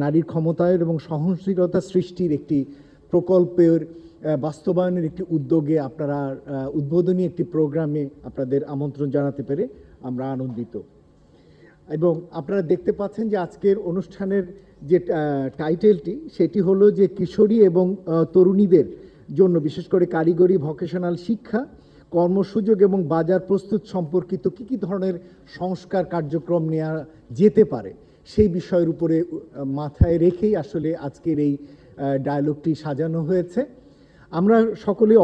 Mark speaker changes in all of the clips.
Speaker 1: নারীর ক্ষমতায়ন এবং সহনশীলতা সৃষ্টির একটি প্রকল্পের বাস্তবায়নের একটি উদ্যোগে আপনারা উদ্বোধনী একটি প্রোগ্রামে আপনাদের আমন্ত্রণ জানাতে পেরে আমরা আনন্দিত। এবং আপনারা দেখতে পাচ্ছেন যে আজকের অনুষ্ঠানের যে টাইটেলটি সেটি হলো যে কিশোরী এবং তরুণীদের জন্য বিশেষ করে কারিগরি ভোকেশনাল শিক্ষা, কর্মসুযোগ এবং বাজার প্রস্তুত সম্পর্কিত কী ধরনের সংস্কার কার্যক্রম নেওয়া যেতে পারে সেই বিষয়ের উপরে মাথায় রেখেই আসলে আজকের এই ডায়ালগটি সাজানো হয়েছে। আমরা সকলে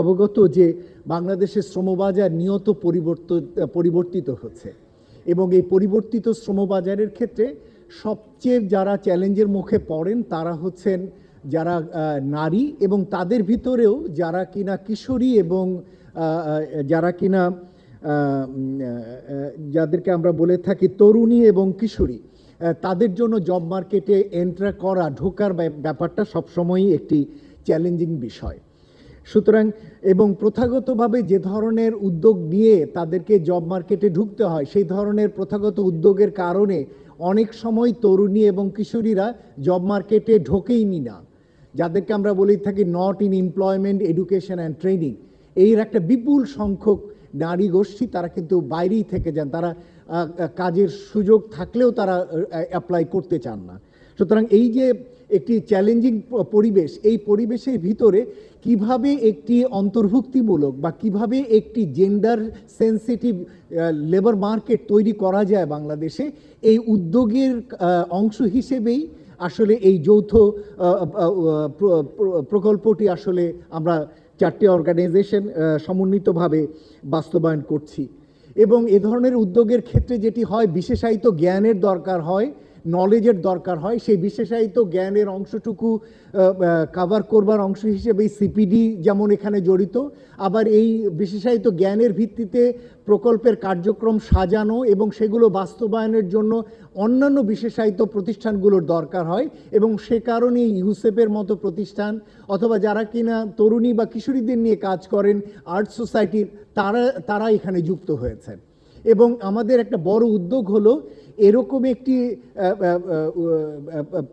Speaker 1: অবগত যে বাংলাদেশের শ্রমবাজার নিয়ত পরিবর্তিত হচ্ছে এবং এই পরিবর্তিত শ্রমবাজারের ক্ষেত্রে সবচেয়ে যারা চ্যালেঞ্জের মুখে পড়েন তারা হচ্ছেন যারা নারী এবং তাদের ভিতরেও যারা কিনা কিশোরী এবং যারা কিনা যাদেরকে আমরা বলে থাকি তরুণী এবং কিশোরী, তাদের জন্য জব মার্কেটে এন্টার করা ঢোকার ব্যাপারটা সবসময়ই একটি চ্যালেঞ্জিং বিষয়। সুতরাং এবং প্রথাগতভাবে যে ধরনের উদ্যোগ নিয়ে তাদেরকে জব মার্কেটে ঢুকতে হয় সেই ধরনের প্রথাগত উদ্যোগের কারণে অনেক সময় তরুণী এবং কিশোরীরা জব মার্কেটে ঢোকেইনি না, যাদেরকে আমরা বলে থাকি not in employment, education and training. এর একটা বিপুল সংখ্যক নারী গোষ্ঠী তারা কিন্তু বাইরেই থেকে যান, তারা কাজের সুযোগ থাকলেও তারা অ্যাপ্লাই করতে চান না। সুতরাং এই যে একটি চ্যালেঞ্জিং পরিবেশ, এই পরিবেশের ভিতরে কিভাবে একটি অন্তর্ভুক্তিমূলক বা কিভাবে একটি জেন্ডার সেন্সিটিভ লেবার মার্কেট তৈরি করা যায় বাংলাদেশে, এই উদ্যোগের অংশ হিসেবেই আসলে এই যৌথ প্রকল্পটি আসলে আমরা 4টি অর্গানাইজেশন সমন্বিতভাবে বাস্তবায়ন করছি। এবং এ ধরনের উদ্যোগের ক্ষেত্রে যেটি হয়, বিশেষায়িত জ্ঞানের দরকার হয়, নলেজের দরকার হয়। সেই বিশেষায়িত জ্ঞানের অংশটুকু কাভার করবার অংশ হিসেবে সিপিডি যেমন এখানে জড়িত, আবার এই বিশেষায়িত জ্ঞানের ভিত্তিতে প্রকল্পের কার্যক্রম সাজানো এবং সেগুলো বাস্তবায়নের জন্য অন্যান্য বিশেষায়িত প্রতিষ্ঠানগুলোর দরকার হয়। এবং সে কারণে ইউসেপের মতো প্রতিষ্ঠান অথবা যারা কিনা তরুণী বা কিশোরীদের নিয়ে কাজ করেন আর্ট সোসাইটির তারা এখানে যুক্ত হয়েছেন। এবং আমাদের একটা বড় উদ্যোগ হলো এরকম একটি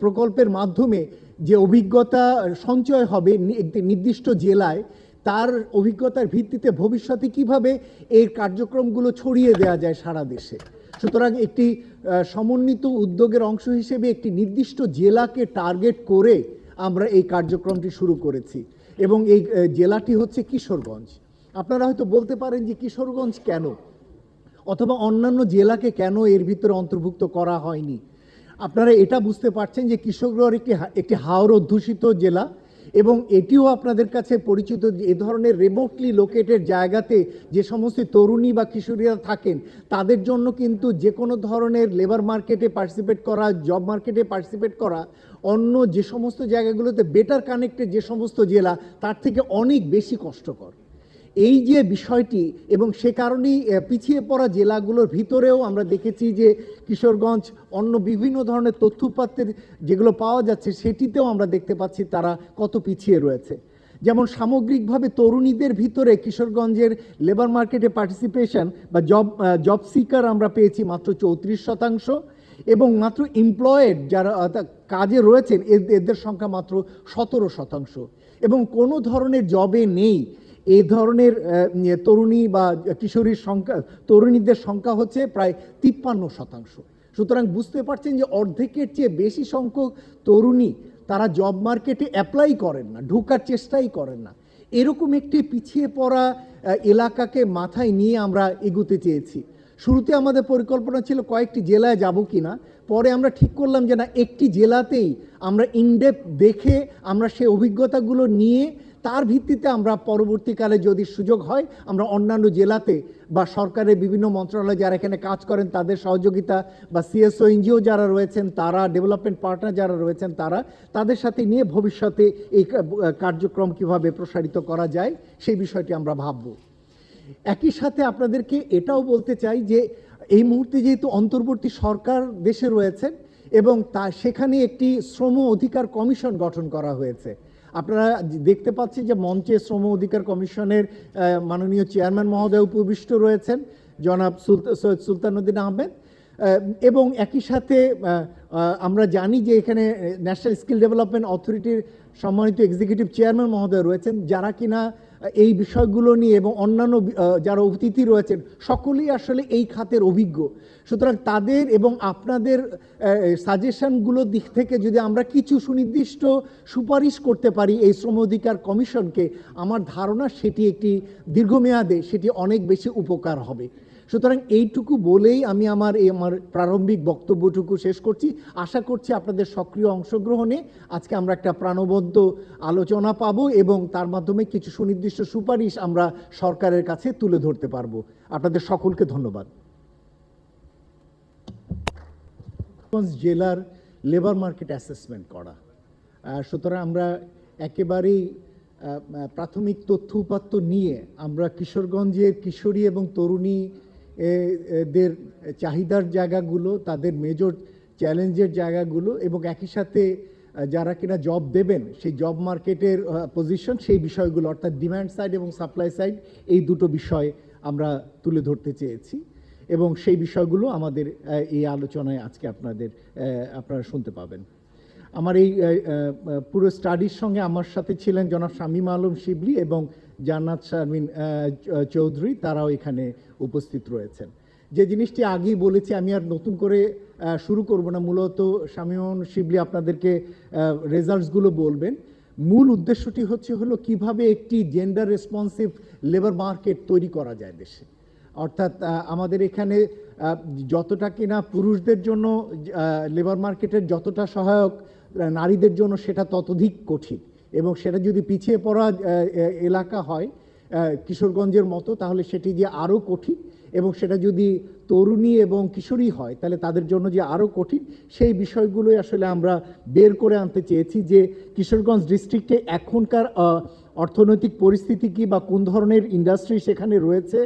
Speaker 1: প্রকল্পের মাধ্যমে যে অভিজ্ঞতা সঞ্চয় হবে একটি নির্দিষ্ট জেলায়, তার অভিজ্ঞতার ভিত্তিতে ভবিষ্যতে কিভাবে এই কার্যক্রমগুলো ছড়িয়ে দেওয়া যায় সারা দেশে। সুতরাং একটি সমন্বিত উদ্যোগের অংশ হিসেবে একটি নির্দিষ্ট জেলাকে টার্গেট করে আমরা এই কার্যক্রমটি শুরু করেছি এবং এই জেলাটি হচ্ছে কিশোরগঞ্জ। আপনারা হয়তো বলতে পারেন যে কিশোরগঞ্জ কেন, অথবা অন্যান্য জেলাকে কেন এর ভিতরে অন্তর্ভুক্ত করা হয়নি। আপনারা এটা বুঝতে পারছেন যে কিশোরগঞ্জ একটি হাওর অধ্যুষিত জেলা এবং এটিও আপনাদের কাছে পরিচিত। এ ধরনের রিমোটলি লোকেটেড জায়গাতে যে সমস্ত তরুণী বা কিশোরীরা থাকেন তাদের জন্য কিন্তু যে কোনো ধরনের লেবার মার্কেটে পার্টিসিপেট করা, জব মার্কেটে পার্টিসিপেট করা অন্য যে সমস্ত জায়গাগুলোতে বেটার কানেক্টেড যে সমস্ত জেলা তার থেকে অনেক বেশি কষ্টকর এই যে বিষয়টি। এবং সে কারণেই পিছিয়ে পড়া জেলাগুলোর ভিতরেও আমরা দেখেছি যে কিশোরগঞ্জ অন্য বিভিন্ন ধরনের তথ্যপাত্রের যেগুলো পাওয়া যাচ্ছে সেটিতেও আমরা দেখতে পাচ্ছি তারা কত পিছিয়ে রয়েছে। যেমন সামগ্রিকভাবে তরুণীদের ভিতরে কিশোরগঞ্জের লেবার মার্কেটে পার্টিসিপেশন বা জব সিকার আমরা পেয়েছি মাত্র 34% এবং মাত্র এমপ্লয়েড যারা কাজে রয়েছেন এদের সংখ্যা মাত্র 17%। এবং কোনো ধরনের জবে নেই এই ধরনের তরুণী বা কিশোরীর সংখ্যা, তরুণীদের সংখ্যা হচ্ছে প্রায় 53%। সুতরাং বুঝতে পারছেন যে অর্ধেকের চেয়ে বেশি সংখ্যক তরুণী তারা জব মার্কেটে অ্যাপ্লাই করেন না, ঢোকার চেষ্টাই করেন না। এরকম একটি পিছিয়ে পড়া এলাকাকে মাথায় নিয়ে আমরা এগোতে চেয়েছি। শুরুতে আমাদের পরিকল্পনা ছিল কয়েকটি জেলায় যাব কিনা, পরে আমরা ঠিক করলাম যে না, একটি জেলাতেই আমরা ইনডেপথ দেখে আমরা সেই অভিজ্ঞতাগুলো নিয়ে তার ভিত্তিতে আমরা পরবর্তীকালে যদি সুযোগ হয় আমরা অন্যান্য জেলাতে বা সরকারের বিভিন্ন মন্ত্রণালয় যারা এখানে কাজ করেন তাদের সহযোগিতা বা সিএসও এনজিও যারা রয়েছেন তারা, ডেভেলপমেন্ট পার্টনার যারা রয়েছেন তাদের সাথে নিয়ে ভবিষ্যতে এই কার্যক্রম কিভাবে প্রসারিত করা যায় সেই বিষয়টি আমরা ভাবব। একই সাথে আপনাদেরকে এটাও বলতে চাই যে এই মুহূর্তে যেহেতু অন্তর্বর্তী সরকার দেশে রয়েছেন এবং সেখানে একটি শ্রম অধিকার কমিশন গঠন করা হয়েছে। আপনারা দেখতে পাচ্ছেন যে মঞ্চে শ্রম অধিকার কমিশনের মাননীয় চেয়ারম্যান মহোদয় উপবিষ্ট রয়েছেন, জনাব সৈয়দ সুলতান উদ্দিন আহমেদ। এবং একই সাথে আমরা জানি যে এখানে ন্যাশনাল স্কিল ডেভেলপমেন্ট অথরিটির সম্মানিত এক্সিকিউটিভ চেয়ারম্যান মহোদয় রয়েছেন, যারা কিনা এই বিষয়গুলো নিয়ে এবং অন্যান্য যারা অতিথি রয়েছেন সকলেই আসলে এই খাতের অভিজ্ঞ। সুতরাং তাদের এবং আপনাদের সাজেশনগুলোর দিক থেকে যদি আমরা কিছু সুনির্দিষ্ট সুপারিশ করতে পারি এই শ্রম অধিকার কমিশনকে, আমার ধারণা সেটি একটি দীর্ঘমেয়াদে সেটি অনেক বেশি উপকার হবে। সুতরাং এইটুকু বলেই আমি আমার প্রারম্ভিক বক্তব্যটুকু শেষ করছি। আশা করছি আপনাদের সক্রিয় অংশগ্রহণে আজকে আমরা একটা প্রাণবন্ত আলোচনা পাবো এবং তার মাধ্যমে কিছু সুনির্দিষ্ট সুপারিশ আমরা সরকারের কাছে তুলে ধরতে পারবো। আপনাদের সকলকে ধন্যবাদ। জেলার লেবার মার্কেট অ্যাসেসমেন্ট করা, সুতরাং আমরা একেবারেই প্রাথমিক তথ্য উপাত্ত নিয়ে আমরা কিশোরগঞ্জের কিশোরী এবং তরুণী দের চাহিদার জায়গাগুলো, তাদের মেজর চ্যালেঞ্জের জায়গাগুলো এবং একই সাথে যারা কিনা জব দেবেন সেই জব মার্কেটের পজিশন, সেই বিষয়গুলো অর্থাৎ ডিমান্ড সাইড এবং সাপ্লাই সাইড, এই দুটো বিষয় আমরা তুলে ধরতে চেয়েছি এবং সেই বিষয়গুলো আমাদের এই আলোচনায় আজকে আপনারা শুনতে পাবেন। আমার এই পুরো স্টাডির সঙ্গে আমার সাথে ছিলেন জনাব শামীম আলম শিবলি এবং জান্নাত শারমিন চৌধুরী, তারাও এখানে উপস্থিত রয়েছেন। যে জিনিসটি আগেই বলেছি, আমি আর নতুন করে শুরু করব না, মূলত শামীম শিবলি আপনাদেরকে রেজাল্টসগুলো বলবেন। মূল উদ্দেশ্যটি হলো কিভাবে একটি জেন্ডার রেসপন্সিভ লেবার মার্কেট তৈরি করা যায় দেশে। অর্থাৎ আমাদের এখানে যতটা কিনা পুরুষদের জন্য লেবার মার্কেটের যতটা সহায়ক, নারীদের জন্য সেটা ততোধিক কঠিন এবং সেটা যদি পিছিয়ে পড়া এলাকা হয় কিশোরগঞ্জের মতো, তাহলে সেটি যে আরও কঠিন এবং সেটা যদি তরুণী এবং কিশোরী হয় তাহলে তাদের জন্য যে আরও কঠিন, সেই বিষয়গুলোই আসলে আমরা বের করে আনতে চেয়েছি যে কিশোরগঞ্জ ডিস্ট্রিক্টে এখনকার অর্থনৈতিক পরিস্থিতি কী বা কোন ধরনের ইন্ডাস্ট্রি সেখানে রয়েছে,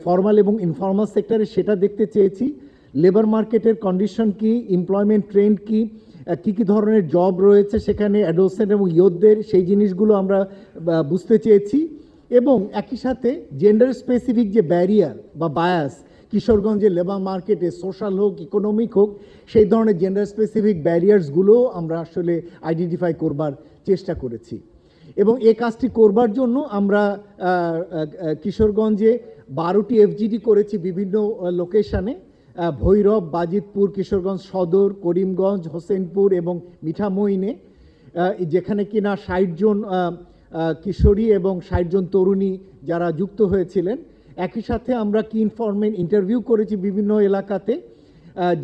Speaker 1: ফর্মাল এবং ইনফর্মাল সেক্টরে সেটা দেখতে চেয়েছি। লেবার মার্কেটের কন্ডিশন কি, এমপ্লয়মেন্ট ট্রেন্ড কি, কী ধরনের জব রয়েছে সেখানে অ্যাডোলসেন্ট এবং ইয়ুথদের, সেই জিনিসগুলো আমরা বুঝতে চেয়েছি। এবং একই সাথে জেন্ডার স্পেসিফিক যে ব্যারিয়ার বা বায়াস কিশোরগঞ্জের লেবার মার্কেটে, সোশ্যাল হোক ইকোনমিক হোক, সেই ধরনের জেন্ডার স্পেসিফিক ব্যারিয়ার্সগুলো আমরা আসলে আইডেন্টিফাই করবার চেষ্টা করেছি। এবং এই কাজটি করবার জন্য আমরা কিশোরগঞ্জে 12টি এফজিডি করেছি বিভিন্ন লোকেশানে, ভৈরব, বাজিতপুর, কিশোরগঞ্জ সদর, করিমগঞ্জ, হোসেনপুর এবং মিঠামইনে, যেখানে কিনা 60 জন কিশোরী এবং 60 জন তরুণী যারা যুক্ত হয়েছিলেন। একই সাথে আমরা কি ইনফরমেন্ট ইন্টারভিউ করেছি বিভিন্ন এলাকাতে,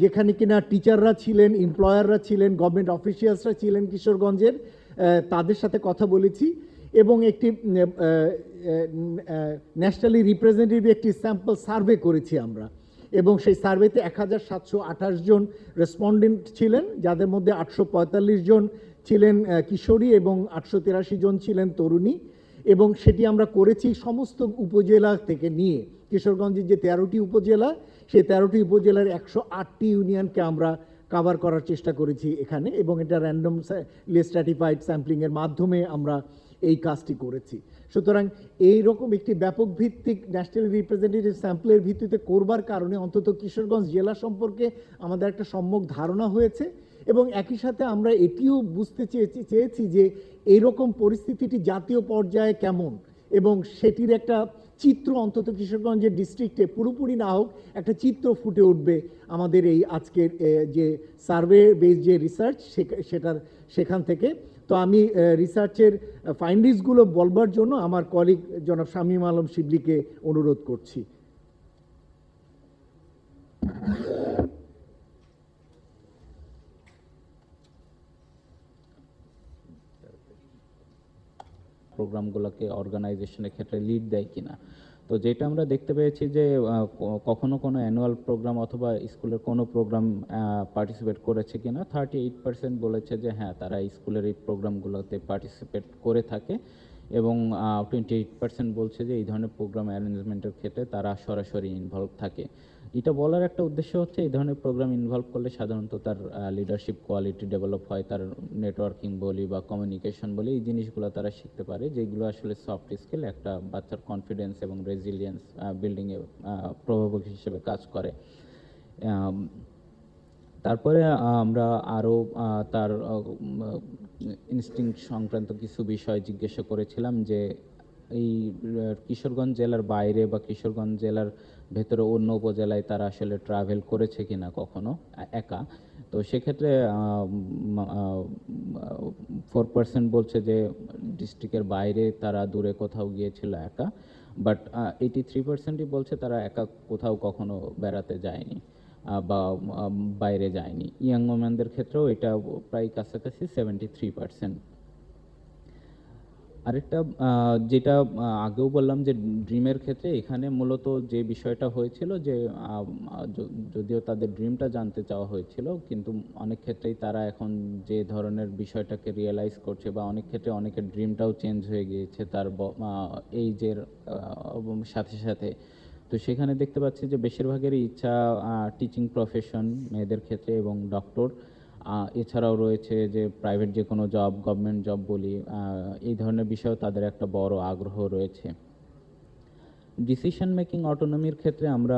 Speaker 1: যেখানে কিনা টিচাররা ছিলেন, এমপ্লয়াররা ছিলেন, গভর্নমেন্ট অফিসিয়ালসরা ছিলেন কিশোরগঞ্জের, তাদের সাথে কথা বলেছি এবং একটি ন্যাশনালি রিপ্রেজেন্টেটিভ একটি স্যাম্পল সার্ভে করেছি আমরা এবং সেই সার্ভেতে 1728 জন রেসপন্ডেন্ট ছিলেন, যাদের মধ্যে 845 জন ছিলেন কিশোরী এবং 883 জন ছিলেন তরুণী এবং সেটি আমরা করেছি সমস্ত উপজেলা থেকে নিয়ে। কিশোরগঞ্জের যে 13টি উপজেলা, সেই 13টি উপজেলার 108টি ইউনিয়নকে আমরা কভার করার চেষ্টা করেছি এখানে এবং এটা র্যান্ডম স্ট্র্যাটিফাইড স্যাম্পলিংয়ের মাধ্যমে আমরা এই কাজটি করেছি। সুতরাং এই রকম একটি ব্যাপক ভিত্তিক ন্যাশনাল রিপ্রেজেন্টেটিভ স্যাম্পলের ভিত্তিতে করবার কারণে অন্তত কিশোরগঞ্জ জেলা সম্পর্কে আমাদের একটা সম্যক ধারণা হয়েছে এবং একই সাথে আমরা এটিও বুঝতে চেয়েছি যে এইরকম পরিস্থিতিটি জাতীয় পর্যায়ে কেমন এবং সেটির একটা চিত্র অন্তত কিশোরগঞ্জের ডিস্ট্রিক্টে পুরোপুরি না হোক একটা চিত্র ফুটে উঠবে আমাদের এই আজকের যে সার্ভে বেস যে রিসার্চ সেখান থেকে। তো আমি রিসার্চের ফাইন্ডিংসগুলো বলবার জন্য আমার কলিগ জনাব শামীম আলম শিবলিকে অনুরোধ করছি।
Speaker 2: প্রোগ্রামগুলোকে অর্গানাইজেশনের ক্ষেত্রে লিড দেয় কিনা। তো যেটা আমরা দেখতে পেয়েছি যে কখনো কোনো অ্যানুয়াল প্রোগ্রাম অথবা স্কুলের কোনো প্রোগ্রাম পার্টিসিপেট করেছে কিনা 38% বলেছে যে হ্যাঁ তারা স্কুলের এই প্রোগ্রামগুলোতে পার্টিসিপেট করে থাকে এবং 28% বলছে যে এই ধরনের প্রোগ্রাম অ্যারেঞ্জমেন্টের ক্ষেত্রে তারা সরাসরি ইনভলভ থাকে। এটা বলার একটা উদ্দেশ্য হচ্ছে এই ধরনের প্রোগ্রাম ইনভলভ করলে সাধারণত তার লিডারশিপ কোয়ালিটি ডেভেলপ হয়, তার নেটওয়ার্কিং বলি বা কমিউনিকেশন বলি, এই জিনিসগুলো তারা শিখতে পারে যেগুলো আসলে সফট স্কিল একটা বাচ্চার কনফিডেন্স এবং রেজিলিয়েন্স বিল্ডিংয়ে প্রভাবক হিসেবে কাজ করে। আম, তারপরে আমরা আরও তার ইনস্টিংক্ট সংক্রান্ত কিছু বিষয় জিজ্ঞাসা করেছিলাম যে এই কিশোরগঞ্জ জেলার বাইরে বা কিশোরগঞ্জ জেলার ভেতরে অন্য উপজেলায় তারা আসলে ট্রাভেল করেছে কিনা কখনো একা। তো সেক্ষেত্রে 4% বলছে যে ডিস্ট্রিক্টের বাইরে তারা দূরে কোথাও গিয়েছিল একা, বাট 83%ই বলছে তারা একা কোথাও কখনো বেড়াতে যায়নি বা বাইরে যায়নি। ইয়াং ওমেনদের ক্ষেত্রেও এটা প্রায় কাছাকাছি 73%। আরেকটা যেটা আগেও বললাম যে ড্রিমের ক্ষেত্রে এখানে মূলত যে বিষয়টা হয়েছিল যে যদিও তাদের ড্রিমটা জানতে চাওয়া হয়েছিল, কিন্তু অনেক ক্ষেত্রেই তারা এখন যে ধরনের বিষয়টাকে রিয়েলাইজ করছে বা অনেক ক্ষেত্রে অনেকের ড্রিমটাও চেঞ্জ হয়ে গিয়েছে তার এইজের সাথে সাথে। তো সেখানে দেখতে পাচ্ছি যে বেশিরভাগেরই ইচ্ছা টিচিং প্রফেশন মেয়েদের ক্ষেত্রে এবং ডক্টর। এছাড়াও রয়েছে যে প্রাইভেট যে কোনো জব, গভর্নমেন্ট জব বলি, এই ধরনের বিষয়েও তাদের একটা বড় আগ্রহ রয়েছে। ডিসিশন মেকিং অটোনমির ক্ষেত্রে আমরা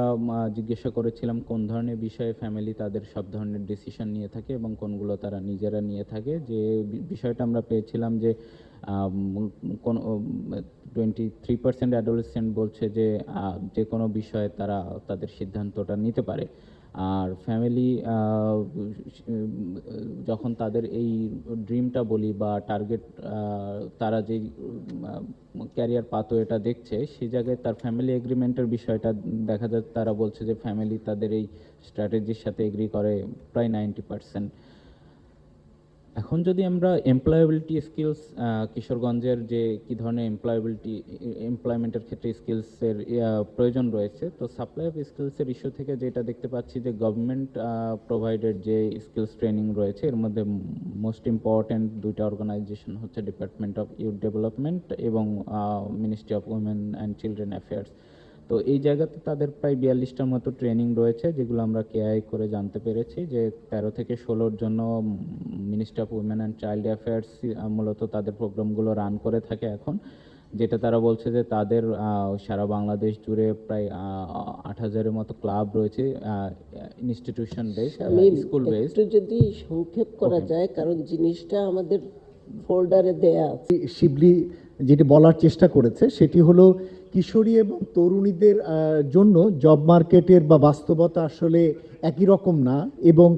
Speaker 2: জিজ্ঞাসা করেছিলাম কোন ধরনের বিষয়ে ফ্যামিলি তাদের সব ধরনের ডিসিশন নিয়ে থাকে এবং কোনগুলো তারা নিজেরা নিয়ে থাকে। যে বিষয়টা আমরা পেয়েছিলাম যে কোন 23% অ্যাডোলেসেন্ট বলছে যে যে কোনো বিষয়ে তারা তাদের সিদ্ধান্তটা নিতে পারে। আর ফ্যামিলি যখন তাদের এই ড্রিমটা বলি বা টার্গেট, তারা যেই ক্যারিয়ার পাথওয়েটা দেখছে সেই জায়গায় তার ফ্যামিলি এগ্রিমেন্টের বিষয়টা দেখা যায়, তারা বলছে যে ফ্যামিলি তাদের এই স্ট্র্যাটেজির সাথে এগ্রি করে প্রায় 90%। এখন যদি আমরা এমপ্লয়েবিলিটি স্কিলস, কিশোরগঞ্জের যে কী ধরনের এমপ্লয়মেন্টের ক্ষেত্রে স্কিলসের প্রয়োজন রয়েছে, তো সাপ্লাই অফ স্কিলসের ইস্যু থেকে যেটা দেখতে পাচ্ছি যে গভর্নমেন্ট প্রোভাইডেড যে স্কিলস ট্রেনিং রয়েছে এর মধ্যে মোস্ট ইম্পর্ট্যান্ট দুইটা অর্গানাইজেশন হচ্ছে ডিপার্টমেন্ট অফ ইউথ ডেভেলপমেন্ট এবং ministry of women and children affairs. তো এই জায়গাতে তাদের প্রায় 42টার মতো ট্রেনিং রয়েছে, যেগুলো আমরা কেআই করে জানতে পেরেছি যে 13 থেকে 16-র জন্য ministry of women and child affairs মূলত তাদের প্রোগ্রামগুলো রান করে থাকে এখন। যেটা তারা বলছে যে তাদের সারা বাংলাদেশ জুড়ে প্রায় 8,000-এর মতো ক্লাব রয়েছে, ইনস্টিটিউশন বেস, স্কুল বেস।
Speaker 3: একটু যদি সংক্ষেপ করা যায়, কারণ জিনিসটা আমাদের ফোল্ডারে দেয়া আছে।
Speaker 1: শিবলি যেটি বলার চেষ্টা করেছে সেটি হলো কিশোরী এবং তরুণীদের জন্য জব মার্কেটের বা বাস্তবতা আসলে একই রকম না, এবং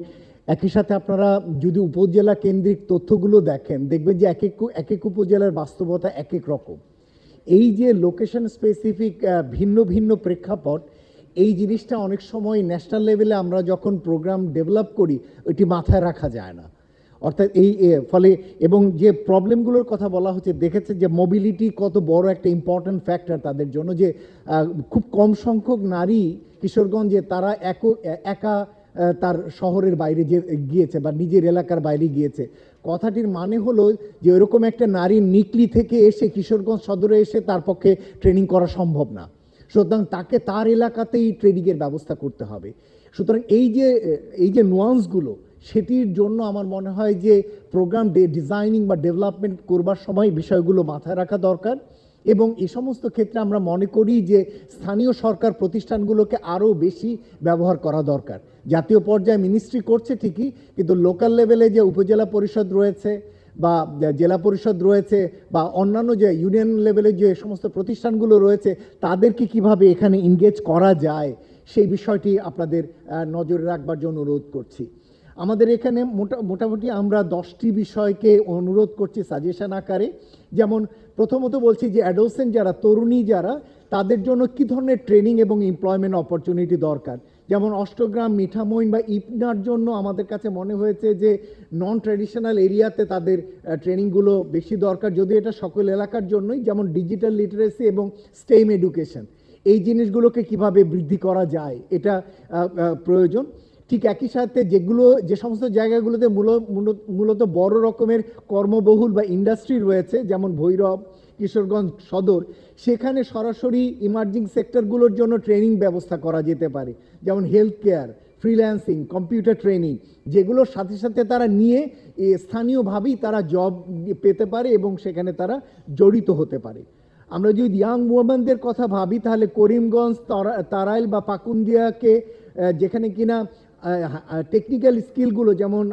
Speaker 1: একই সাথে আপনারা যদি উপজেলা কেন্দ্রিক তথ্যগুলো দেখেন দেখবেন যে এক এক উপজেলার বাস্তবতা এক এক রকম। এই যে লোকেশন স্পেসিফিক ভিন্ন ভিন্ন প্রেক্ষাপট, এই জিনিসটা অনেক সময় ন্যাশনাল লেভেলে আমরা যখন প্রোগ্রাম ডেভেলপ করি ওইটি মাথায় রাখা যায় না। অর্থাৎ এই ফলে এবং যে প্রবলেমগুলোর কথা বলা হচ্ছে দেখেছে যে মোবিলিটি কত বড় একটা ইম্পর্ট্যান্ট ফ্যাক্টর তাদের জন্য, যে খুব কম সংখ্যক নারী কিশোরগঞ্জে তারা একা তার শহরের বাইরে গিয়েছে বা নিজের এলাকার বাইরে গিয়েছে। কথাটির মানে হলো যে ওইরকম একটা নারী নিকলি থেকে এসে কিশোরগঞ্জ সদরে এসে তার পক্ষে ট্রেনিং করা সম্ভব না, সুতরাং তাকে তার এলাকাতেই ট্রেনিংয়ের ব্যবস্থা করতে হবে। সুতরাং এই যে নুয়ান্সগুলো, সেটির জন্য আমার মনে হয় যে প্রোগ্রাম ডিজাইনিং বা ডেভেলপমেন্ট করবার সময় বিষয়গুলো মাথায় রাখা দরকার। এবং এই সমস্ত ক্ষেত্রে আমরা মনে করি যে স্থানীয় সরকার প্রতিষ্ঠানগুলোকে আরও বেশি ব্যবহার করা দরকার। জাতীয় পর্যায়ে মিনিস্ট্রি করছে ঠিকই, কিন্তু লোকাল লেভেলে যে উপজেলা পরিষদ রয়েছে বা জেলা পরিষদ রয়েছে বা অন্যান্য যে ইউনিয়ন লেভেলে যে সমস্ত প্রতিষ্ঠানগুলো রয়েছে তাদেরকে কিভাবে এখানে এনগেজ করা যায় সেই বিষয়টি আপনাদের নজরে রাখবার জন্য অনুরোধ করছি। আমাদের এখানে মোটামুটি আমরা 10টি বিষয়কে অনুরোধ করছি সাজেশন আকারে। যেমন প্রথমত বলছি যে অ্যাডোলসেন্ট যারা, তরুণী যারা, তাদের জন্য কী ধরনের ট্রেনিং এবং এমপ্লয়মেন্ট অপরচুনিটি দরকার। যেমন অষ্টগ্রাম, মিঠামইন বা ইপনার জন্য আমাদের কাছে মনে হয়েছে যে নন ট্র্যাডিশনাল এরিয়াতে তাদের ট্রেনিংগুলো বেশি দরকার, যদিও এটা সকল এলাকার জন্যই। যেমন ডিজিটাল লিটারেসি এবং স্টেম এডুকেশন, এই জিনিসগুলোকে কিভাবে বৃদ্ধি করা যায় এটা প্রয়োজন। ঠিক একই সাথে যে সমস্ত জায়গাগুলোতে মূলত বড় রকমের কর্মবহুল বা ইন্ডাস্ট্রি রয়েছে, যেমন ভৈরব, কিশোরগঞ্জ সদর, সেখানে সরাসরি ইমার্জিং সেক্টরগুলোর জন্য ট্রেনিং ব্যবস্থা করা যেতে পারে, যেমন health care, freelancing, computer training, যেগুলোর সাথে সাথে তারা নিয়ে স্থানীয়ভাবেই তারা জব পেতে পারে এবং সেখানে তারা জড়িত হতে পারে। আমরা যদি ইয়াং ওমেনদের কথা ভাবি তাহলে করিমগঞ্জ, তারাইল বা পাকুন্দিয়াকে যেখানে কিনা টেকনিক্যাল স্কিলগুলো যেমন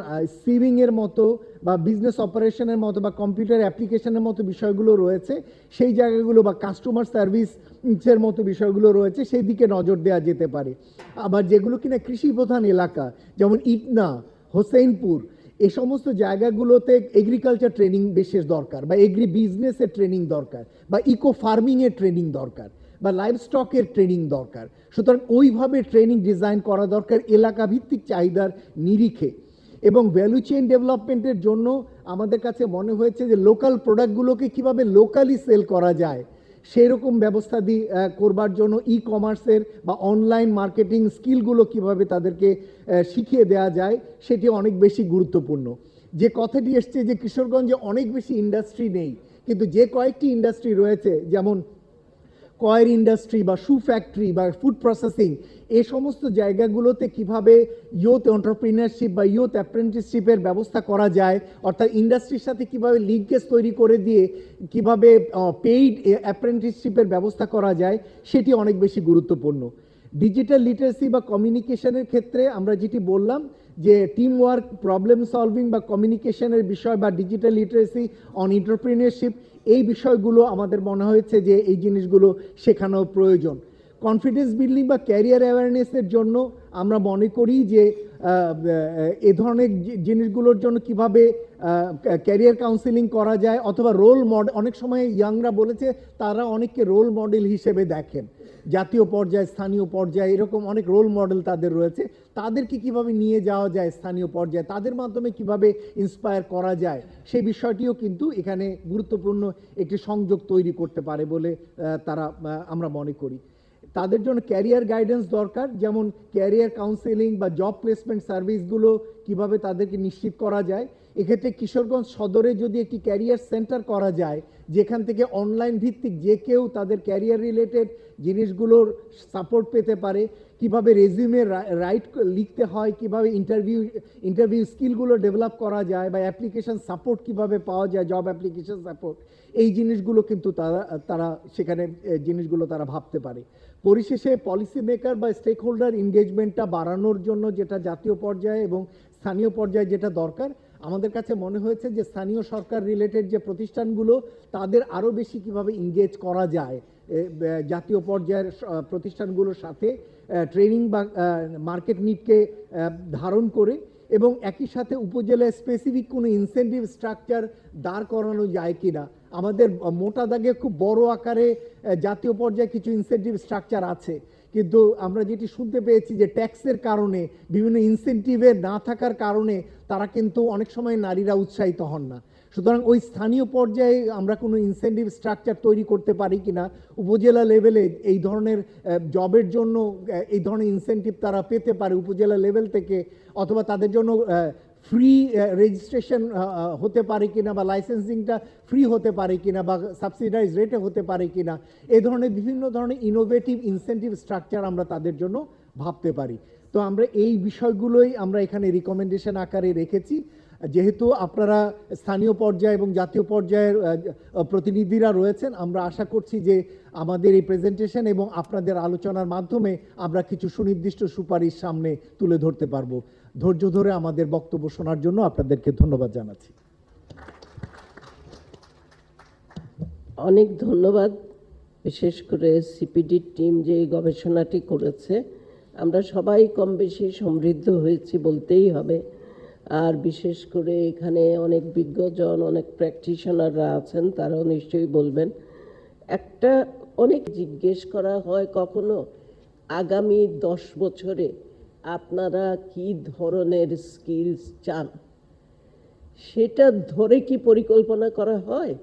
Speaker 1: সিভিংয়ের মতো বা বিজনেস অপারেশনের মতো বা কম্পিউটার অ্যাপ্লিকেশনের মতো বিষয়গুলো রয়েছে, সেই জায়গাগুলো বা কাস্টমার সার্ভিসের মতো বিষয়গুলো রয়েছে, সেই দিকে নজর দেওয়া যেতে পারে। আবার যেগুলো কিনা কৃষি প্রধান এলাকা যেমন ইটনা, হোসেনপুর, এই সমস্ত জায়গাগুলোতে এগ্রিকালচার ট্রেনিং বিশেষ দরকার, বা এগ্রি বিজনেসের ট্রেনিং দরকার, বা ইকো ফার্মিংয়ের ট্রেনিং দরকার, বা লাইভ স্টকের ট্রেনিং দরকার। সুতরাং ওইভাবে ট্রেনিং ডিজাইন করা দরকার এলাকা ভিত্তিক চাহিদার নিরিখে। এবং ভ্যালু চেইন ডেভেলপমেন্টের জন্য আমাদের কাছে মনে হয়েছে যে লোকাল প্রোডাক্টগুলোকে কিভাবে লোকালি সেল করা যায় সেই রকম ব্যবস্থা করবার জন্য ই কমার্সের বা অনলাইন মার্কেটিং স্কিলগুলো কিভাবে তাদেরকে শিখিয়ে দেওয়া যায় সেটি অনেক বেশি গুরুত্বপূর্ণ। যে কথাটি এসছে যে কিশোরগঞ্জে অনেক বেশি ইন্ডাস্ট্রি নেই, কিন্তু যে কয়েকটি ইন্ডাস্ট্রি রয়েছে যেমন কয়ের ইন্ডাস্ট্রি বা শু ফ্যাক্টরি বা ফুড প্রসেসিং, এই সমস্ত জায়গাগুলোতে কিভাবে ইয়ুথ এন্টারপ্রিনারশিপ বা ইয়ুথ অ্যাপ্রেন্টিসশিপের ব্যবস্থা করা যায়, অর্থাৎ ইন্ডাস্ট্রির সাথে কিভাবে লিঙ্কেজ তৈরি করে দিয়ে কিভাবে পেইড অ্যাপ্রেন্টিসশিপের ব্যবস্থা করা যায়, সেটি অনেক বেশি গুরুত্বপূর্ণ। ডিজিটাল লিটারেসি বা কমিউনিকেশনের ক্ষেত্রে আমরা যেটি বললাম যে টিম ওয়ার্ক, প্রবলেম সলভিং বা কমিউনিকেশনের বিষয় বা ডিজিটাল লিটারেসি অন এন্টারপ্রিনারশিপ, এই বিষয়গুলো আমাদের মনে হয়েছে যে এই জিনিসগুলো শেখানো প্রয়োজন। কনফিডেন্স বিল্ডিং বা ক্যারিয়ার অ্যাওয়ারনেসের জন্য আমরা মনে করি যে এ ধরনের জিনিসগুলোর জন্য কিভাবে ক্যারিয়ার কাউন্সেলিং করা যায়, অথবা রোল মডেল, অনেক সময় ইয়াংরা বলেছে তারা অনেককে রোল মডেল হিসেবে দেখেন, জাতীয় পর্যায়ে, স্থানীয় পর্যায়ে, এরকম অনেক রোল মডেল তাদের রয়েছে, তাদেরকে কিভাবে নিয়ে যাওয়া যায় স্থানীয় পর্যায়ে, তাদের মাধ্যমে কিভাবে ইন্সপায়ার করা যায়, সেই বিষয়টিও কিন্তু এখানে গুরুত্বপূর্ণ একটি সংযোগ তৈরি করতে পারে বলে আমরা মনে করি। তাদের জন্য ক্যারিয়ার গাইডেন্স দরকার, যেমন ক্যারিয়ার কাউন্সেলিং বা জব প্লেসমেন্ট সার্ভিসগুলো কিভাবে তাদেরকে নিশ্চিত করা যায়। এক্ষেত্রে কিশোরগঞ্জ সদরে যদি একটি ক্যারিয়ার সেন্টার করা যায়, যেখান থেকে অনলাইন ভিত্তিক যে কেউ তাদের ক্যারিয়ার রিলেটেড জিনিসগুলোর সাপোর্ট পেতে পারে, কিভাবে রেজিউমে রাইট লিখতে হয়, কিভাবে ইন্টারভিউ স্কিলগুলো ডেভেলপ করা যায়, বা অ্যাপ্লিকেশন সাপোর্ট কিভাবে পাওয়া যায়, জব অ্যাপ্লিকেশন সাপোর্ট, এই জিনিসগুলো কিন্তু তারা সেখানে জিনিসগুলো তারা ভাবতে পারে। পরিশেষে পলিসি মেকার বা স্টেক হোল্ডার এনগেজমেন্টটা বাড়ানোর জন্য যেটা জাতীয় পর্যায়ে এবং স্থানীয় পর্যায়ে যেটা দরকার, আমাদের কাছে মনে হয়েছে যে স্থানীয় সরকার রিলেটেড যে প্রতিষ্ঠানগুলো, তাদের আরও বেশি কিভাবে এনগেজ করা যায় জাতীয় পর্যায়ের প্রতিষ্ঠানগুলোর সাথে, ট্রেনিং বা মার্কেট নিডকে ধারণ করে, এবং একই সাথে উপজেলায় স্পেসিফিক কোনো ইনসেন্টিভ স্ট্রাকচার দাঁড় করানো যায় কিনা। আমাদের মোটা দাগে খুব বড় আকারে জাতীয় পর্যায়ে কিছু ইনসেন্টিভ স্ট্রাকচার আছে, কিন্তু আমরা যেটি শুনতে পেয়েছি যে ট্যাক্সের কারণে, বিভিন্ন ইনসেন্টিভের না থাকার কারণে তারা কিন্তু অনেক সময় নারীরা উৎসাহিত হন না। সুতরাং ওই স্থানীয় পর্যায়ে আমরা কোনো ইনসেন্টিভ স্ট্রাকচার তৈরি করতে পারি কিনা, উপজেলা লেভেলে এই ধরনের জবের জন্য এই ধরনের ইনসেন্টিভ তারা পেতে পারে উপজেলা লেভেল থেকে, অথবা তাদের জন্য ফ্রি রেজিস্ট্রেশন হতে পারে কিনা, বা লাইসেন্সিংটা ফ্রি হতে পারে কিনা, বা সাবসিডাইজ রেটে হতে পারে কিনা, এই ধরনের বিভিন্ন ধরনের ইনোভেটিভ ইনসেন্টিভ স্ট্রাকচার আমরা তাদের জন্য ভাবতে পারি। তো আমরা এই বিষয়গুলোই আমরা এখানে রিকমেন্ডেশন আকারে রেখেছি। যেহেতু আপনারা স্থানীয় পর্যায়ে এবং জাতীয় পর্যায়ের প্রতিনিধিরা রয়েছেন, আমরা আশা করছি যে আমাদের এই প্রেজেন্টেশন এবং আপনাদের আলোচনার মাধ্যমে আমরা কিছু সুনির্দিষ্ট সুপারিশ সামনে তুলে ধরতে পারবো। ধৈর্য ধরে আমাদের বক্তব্য শোনার জন্য আপনাদেরকে ধন্যবাদ জানাচ্ছি।
Speaker 3: অনেক ধন্যবাদ, বিশেষ করে সিপিডির টিম যে এই গবেষণাটি করেছে। আমরা সবাই কম বেশি সমৃদ্ধ হয়েছি বলতেই হবে। আর বিশেষ করে এখানে অনেক বিজ্ঞজন, অনেক প্র্যাকটিশনাররা আছেন, তারাও নিশ্চয়ই বলবেন। একটা অনেক জিজ্ঞেস করা হয় কখনো, আগামী 10 বছরে আপনারা কি ধরনের স্কিলস চান, সেটা ধরে কি পরিকল্পনা করা হয়,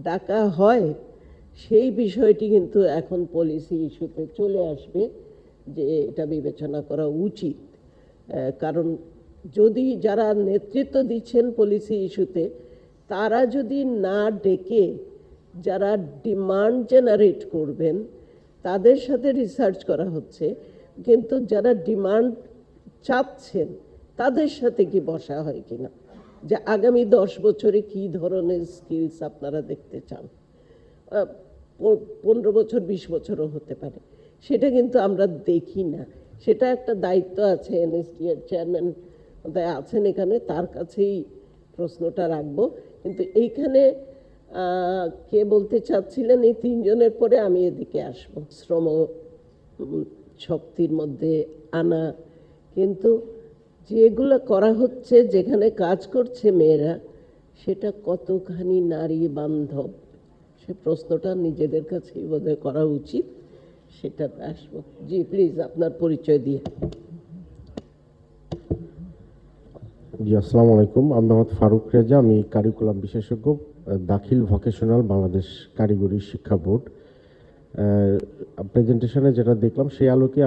Speaker 3: ডাকা হয়? সেই বিষয়টি কিন্তু এখন পলিসি ইস্যুতে চলে আসবে যে এটা বিবেচনা করা উচিত। কারণ যদি যারা নেতৃত্ব দিচ্ছেন পলিসি ইস্যুতে, তারা যদি না ডেকে যারা ডিমান্ড জেনারেট করবেন তাদের সাথে রিসার্চ করা হচ্ছে, কিন্তু যারা ডিমান্ড চাচ্ছেন তাদের সাথে কি বসা হয় কিনা, যে আগামী 10 বছরে কি ধরনের স্কিলস আপনারা দেখতে চান, 15 বছর 20 বছরও হতে পারে, সেটা কিন্তু আমরা দেখি না। সেটা একটা দায়িত্ব আছে, এনএসডি এর চেয়ারম্যান আছেন এখানে, তার কাছেই প্রশ্নটা রাখবো। কিন্তু এইখানে কে বলতে চাচ্ছিলেন, এই তিনজনের পরে আমি এদিকে আসবো, শ্রম শক্তির মধ্যে আনা। কিন্তু যেগুলো করা হচ্ছে, যেখানে কাজ করছে মেয়েরা, সেটা কতখানি নারী বান্ধব, সে প্রশ্নটা নিজেদের কাছেই বোধহয় করা উচিত। সেটা আসবো। জি প্লিজ আপনার পরিচয় দিয়ে।
Speaker 4: জি আসসালামু আলাইকুম, আমি মোহাম্মদ ফারুক রেজা, আমি কারিকুলাম বিশেষজ্ঞ, দাখিল ভোকেশনাল বাংলাদেশ কারিগরি শিক্ষা বোর্ড। প্রেজেন্টেশনে যেটা দেখলাম সেই আলোকে